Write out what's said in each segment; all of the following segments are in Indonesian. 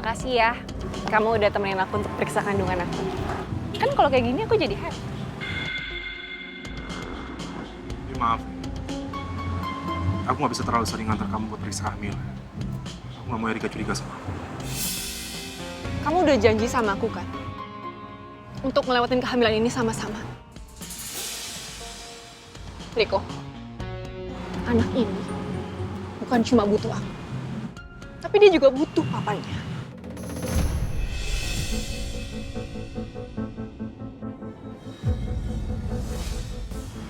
Makasih ya, kamu udah temenin aku untuk periksa kandungan aku. Kan kalau kayak gini aku jadi happy. Maaf, aku nggak bisa terlalu sering ngantar kamu buat periksa hamil. Aku nggak mau Erika curiga sama aku. Kamu udah janji sama aku kan? Untuk ngelewatin kehamilan ini sama-sama. Riko, anak ini bukan cuma butuh aku, tapi dia juga butuh papanya.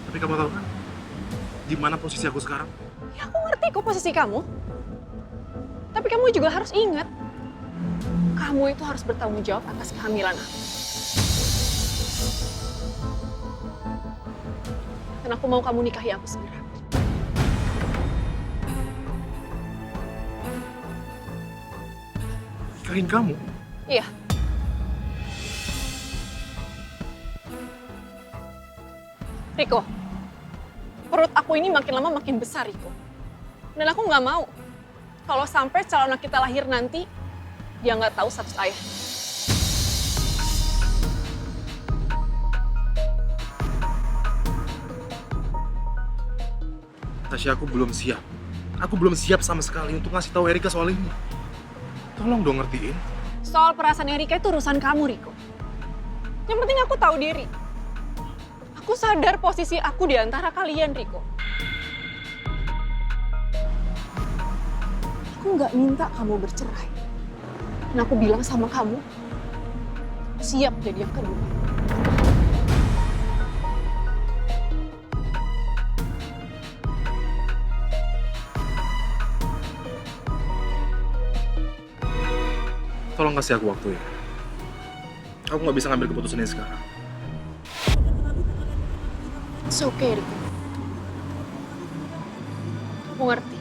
Tapi kamu tahu kan, di mana posisi aku sekarang? Ya aku ngerti kok posisi kamu. Tapi kamu juga harus ingat, kamu itu harus bertanggung jawab atas kehamilan aku. Dan aku mau kamu nikahi aku segera. Nikahin kamu? Iya. Riko, perut aku ini makin lama makin besar, Riko. Dan aku nggak mau kalau sampai calon anak kita lahir nanti, dia nggak tahu status ayah. Tasya, aku belum siap. Aku belum siap sama sekali untuk ngasih tahu Erika soal ini. Tolong dong ngertiin. Soal perasaan Erika itu urusan kamu, Riko. Yang penting aku tahu diri. Aku sadar posisi aku di antara kalian, Riko. Aku nggak minta kamu bercerai. Dan aku bilang sama kamu, siap jadi yang kedua. Tolong kasih aku waktu ya. Aku nggak bisa ngambil keputusan ini sekarang. It's okay, Riko. Aku ngerti.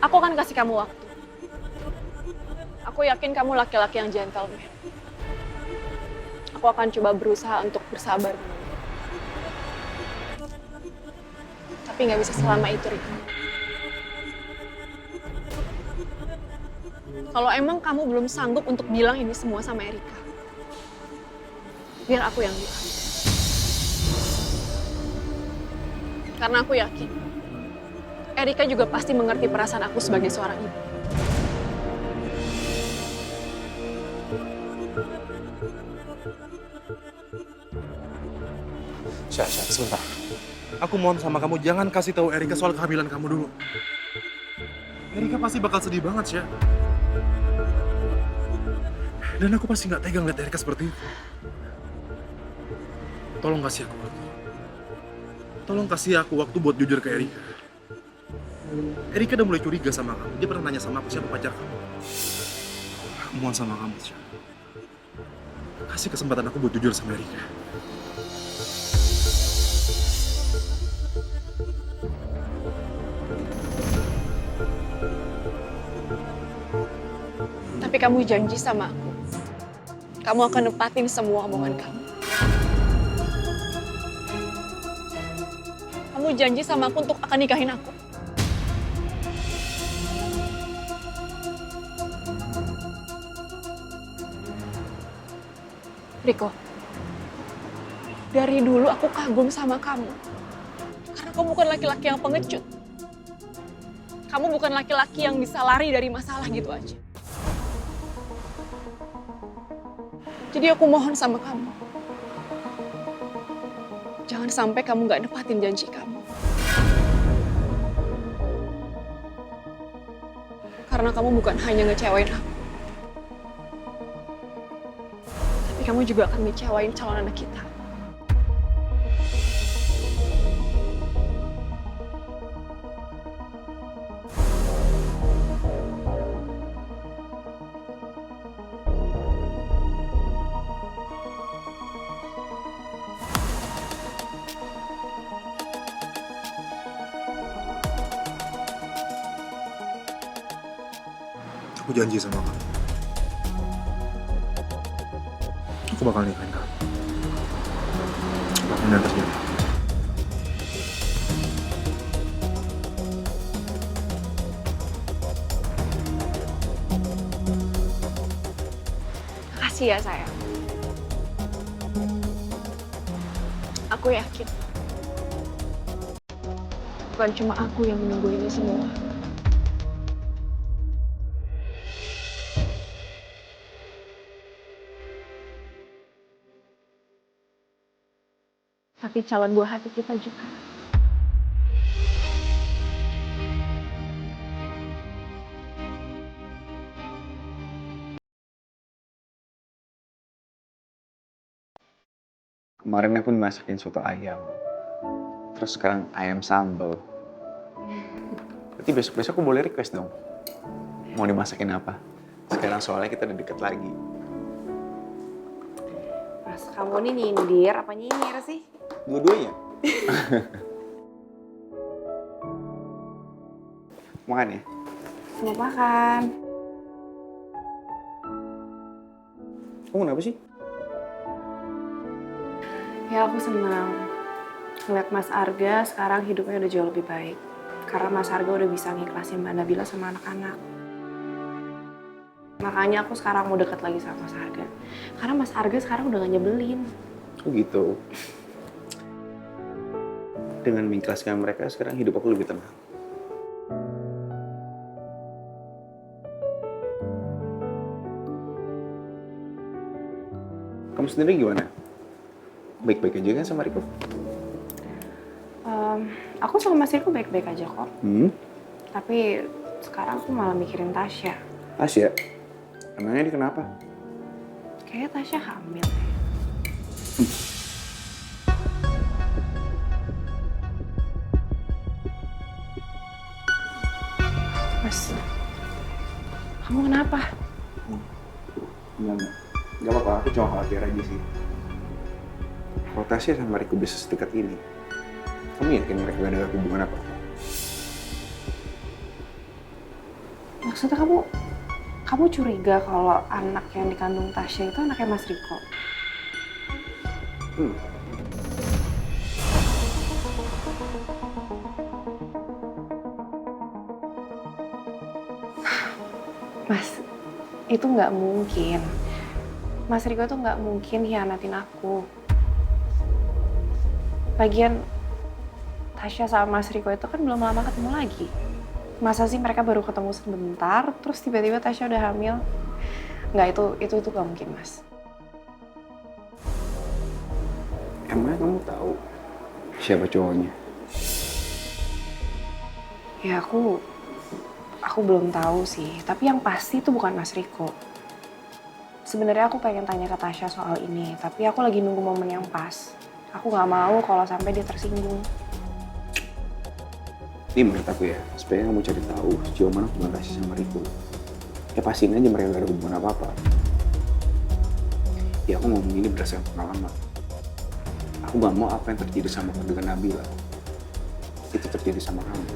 Aku akan kasih kamu waktu. Aku yakin kamu laki-laki yang gentleman. Aku akan coba berusaha untuk bersabar. Tapi nggak bisa selama itu, Riko. Kalau emang kamu belum sanggup untuk bilang ini semua sama Erika, biar aku yang bilang. Karena aku yakin, Erika juga pasti mengerti perasaan aku sebagai seorang ibu. Syah, sebentar. Aku mohon sama kamu, jangan kasih tahu Erika soal kehamilan kamu dulu. Erika pasti bakal sedih banget, Syah. Dan aku pasti nggak tega ngeliat Erika seperti itu. Tolong kasih aku waktu. Tolong kasih aku waktu buat jujur ke Erika. Erika udah mulai curiga sama kamu. Dia pernah nanya sama aku siapa pacar kamu. Aku mohon sama kamu, Syah. Kasih kesempatan aku buat jujur sama Erika. Tapi kamu janji sama aku, kamu akan nepatin semua omongan kamu. Kamu janji sama aku untuk akan nikahin aku. Riko, dari dulu aku kagum sama kamu. Karena kamu bukan laki-laki yang pengecut. Kamu bukan laki-laki yang bisa lari dari masalah gitu aja. Jadi aku mohon sama kamu. Jangan sampai kamu gak nepatin janji kamu. Karena kamu bukan hanya ngecewain aku. Tapi kamu juga akan ngecewain calon anak kita. Aku janji sama kamu. Aku bakal nikahin kamu. Apapun yang terjadi. Makasih ya sayang. Aku yakin. Bukan cuma aku yang menunggu ini semua. Tapi calon buah hati kita juga. Kemarin aku masakin soto ayam. Terus sekarang ayam sambal. Berarti besok-besok aku boleh request dong. Mau dimasakin apa? Sekarang soalnya kita udah deket lagi. Mas, kamu nih nyindir apa nyinyir sih? Dua-duanya. Makan ya? Mau makan. Kamu kenapa sih? Ya aku senang ngeliat Mas Arga sekarang hidupnya udah jauh lebih baik. Karena Mas Arga udah bisa ngikhlasin Mbak Nabila sama anak-anak. Makanya aku sekarang mau deket lagi sama Mas Arga. Karena Mas Arga sekarang udah gak nyebelin. Oh gitu. Dengan mengikhlaskan mereka, sekarang hidup aku lebih tenang. Kamu sendiri gimana? Baik-baik aja kan sama Riko? Aku sama Mas Riko baik-baik aja kok. Tapi sekarang aku malah mikirin Tasya. Tasya? Emangnya dia kenapa? Kayaknya Tasya hamil. Mas, kamu kenapa? Gak apa-apa, aku cuma khawatir aja sih. Kalau Tasya sama Riko bisa sedekat ini, kamu yakin mereka gak ada hubungan apa? Maksudnya kamu curiga kalau anak yang dikandung Tasya itu anaknya Mas Riko? Mas, itu nggak mungkin. Mas Riko tuh nggak mungkin hianatin aku. Lagian, Tasya sama Mas Riko itu kan belum lama ketemu lagi. Masa sih mereka baru ketemu sebentar, terus tiba-tiba Tasya udah hamil? Nggak, itu nggak mungkin, Mas. Emangnya kamu tahu siapa cowoknya? Ya aku belum tahu sih, tapi yang pasti itu bukan Mas Riko. Sebenarnya aku pengen tanya ke Tasya soal ini, tapi aku lagi nunggu momen yang pas. Aku nggak mau kalau sampai dia tersinggung. Ini menurut aku ya, supaya kamu cari tahu sejauh mana hubungan Tasya sama Riko. Ya pastiin aja mereka gak ada hubungan apa-apa. Ya aku ngomong ini berdasarkan pengalaman. Aku gak mau apa yang terjadi sama keluarga Nabila itu terjadi sama kamu.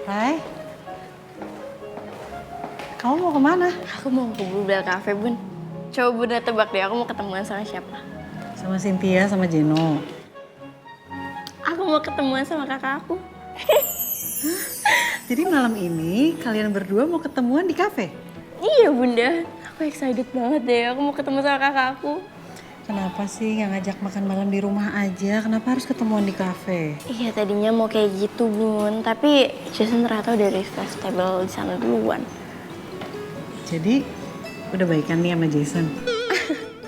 Hai, kamu mau kemana? Aku mau ke Bluebell Cafe, Bun. Coba Bunda tebak deh, aku mau ketemuan sama siapa? Sama Cynthia, sama Jeno. Aku mau ketemuan sama kakak aku. Jadi malam ini kalian berdua mau ketemuan di kafe? Iya, Bunda. Aku excited banget deh, aku mau ketemu sama kakak aku. Kenapa sih nggak ngajak makan malam di rumah aja? Kenapa harus ketemuan di kafe? Iya, tadinya mau kayak gitu, Bun. Tapi Jason ternyata udah request table di sana duluan. Jadi udah baikan nih sama Jason?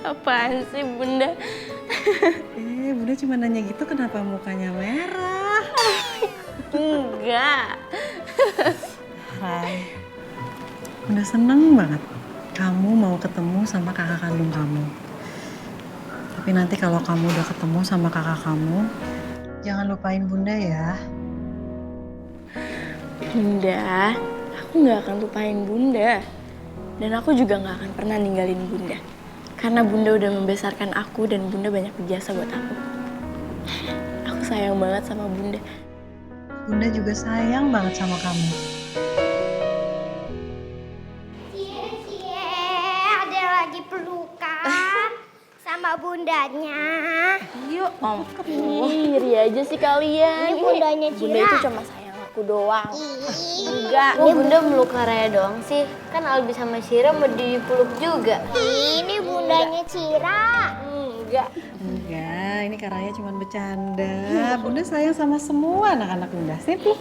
Apaan sih, Bunda? Bunda cuma nanya gitu kenapa mukanya merah? Enggak. Hai, Bunda seneng banget kamu mau ketemu sama kakak kandung kamu. Tapi nanti kalau kamu udah ketemu sama kakak kamu, jangan lupain Bunda ya. Bunda, aku nggak akan lupain Bunda. Dan aku juga nggak akan pernah ninggalin Bunda. Karena Bunda udah membesarkan aku dan Bunda banyak berjasa buat aku. Aku sayang banget sama Bunda. Bunda juga sayang banget sama kamu. Cie, ada lagi pelukan sama bundanya. Yuk, Om. Iri aja sih kalian. Ini bundanya Bunda Cira. itu cuma sayang aku doang. Enggak. Kok Bunda meluk Raya doang sih? Kan Albi sama Syira mau dipeluk juga. Ini bundanya Cira. Enggak. Enggak, ini Karaya cuma bercanda. Bunda sayang sama semua anak-anak Bunda. Sini.